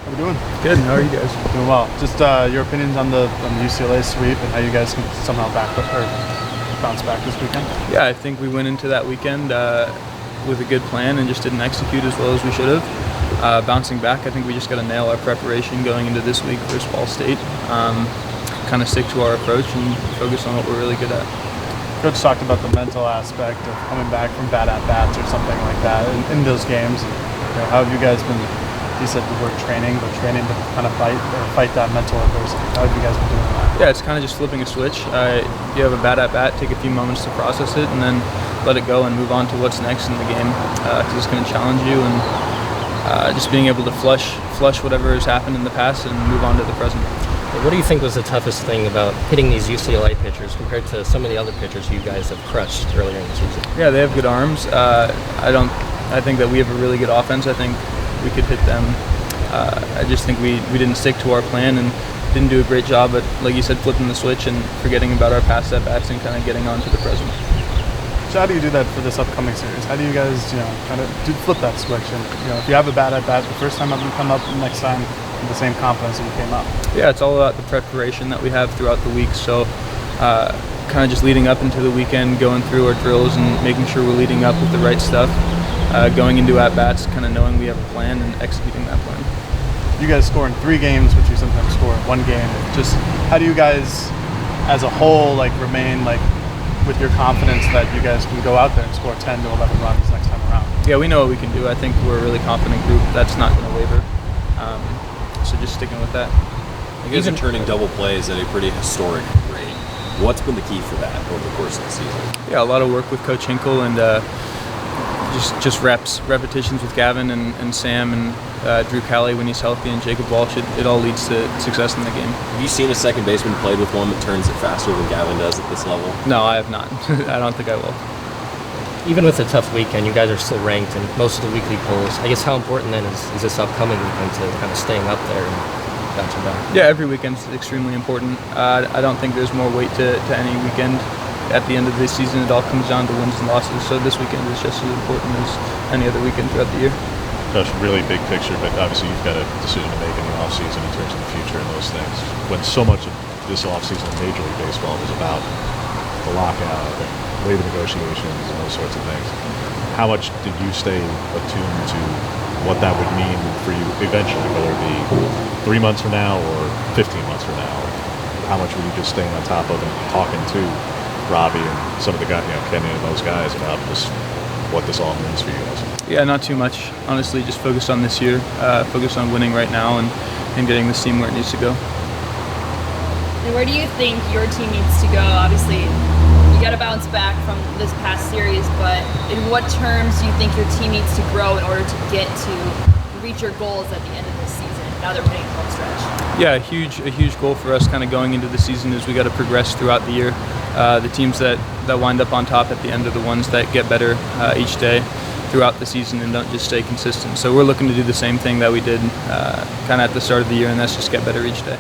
How we doing? Good. How are you guys? Doing well. Just your opinions on the UCLA sweep and how you guys can somehow bounce back this weekend. Yeah, I think we went into that weekend with a good plan and just didn't execute as well as we should have. Bouncing back, I think we just got to nail our preparation going into this week versus Ball State. Kind of stick to our approach and focus on what we're really good at. Coach talked about the mental aspect of coming back from bad at-bats or something like that in those games. How have you guys been? He said the word training, but training to kind of fight that mental adversity. How have you guys been doing that? Yeah, it's kind of just flipping a switch. You have a bad at-bat, take a few moments to process it, and then let it go and move on to what's next in the game, because it's going to challenge you, and just being able to flush whatever has happened in the past and move on to the present. What do you think was the toughest thing about hitting these UCLA pitchers compared to some of the other pitchers you guys have crushed earlier in the season? Yeah, they have good arms. I think that we have a really good offense. I think we could hit them. I just think we didn't stick to our plan and didn't do a great job at, like you said, flipping the switch and forgetting about our past at-bats and kind of getting on to the present. So how do you do that for this upcoming series? How do you guys, kind of flip that switch? And if you have a bad at-bat the first time, have them come up next time with the same confidence that you came up? Yeah, it's all about the preparation that we have throughout the week. So kind of just leading up into the weekend, going through our drills and making sure we're leading up with the right stuff. Going into at-bats, kind of knowing we have a plan and executing that plan. You guys score in 3 games, but you sometimes score in 1 game. Just how do you guys, as a whole, remain with your confidence that you guys can go out there and score 10 to 11 runs next time around? Yeah, we know what we can do. I think we're a really confident group. That's not going to waver. So just sticking with that. You guys are turning double plays at a pretty historic rate. What's been the key for that over the course of the season? Yeah, a lot of work with Coach Hinkle and just repetitions with Gavin and Sam and Drew Calley when he's healthy and Jacob Walsh. It all leads to success in the game. Have you seen a second baseman played with one that turns it faster than Gavin does at this level? No, I have not. I don't think I will. Even with a tough weekend, you guys are still ranked in most of the weekly polls. I guess how important then is this upcoming weekend to kind of staying up there and bouncing back? Yeah, every weekend's extremely important. I don't think there's more weight to any weekend. At the end of this season, it all comes down to wins and losses. So this weekend is just as important as any other weekend throughout the year. Josh, really big picture, but obviously you've got a decision to make in the offseason in terms of the future and those things. When so much of this offseason in Major League Baseball was about the lockout and labor negotiations and those sorts of things, how much did you stay attuned to what that would mean for you eventually, whether it be 3 months from now or 15 months from now? How much were you just staying on top of and talking to Robbie and some of the guys, Kenny and those guys about what this all means for you guys? Yeah, not too much. Honestly, just focused on this year, focused on winning right now and getting this team where it needs to go. And where do you think your team needs to go? Obviously, you got to bounce back from this past series, but in what terms do you think your team needs to grow in order to reach your goals at the end of this season, now that we're hitting home stretch? Yeah, a huge goal for us kind of going into the season is we got to progress throughout the year. The teams that wind up on top at the end are the ones that get better each day throughout the season and don't just stay consistent. So we're looking to do the same thing that we did kind of at the start of the year, and that's just get better each day.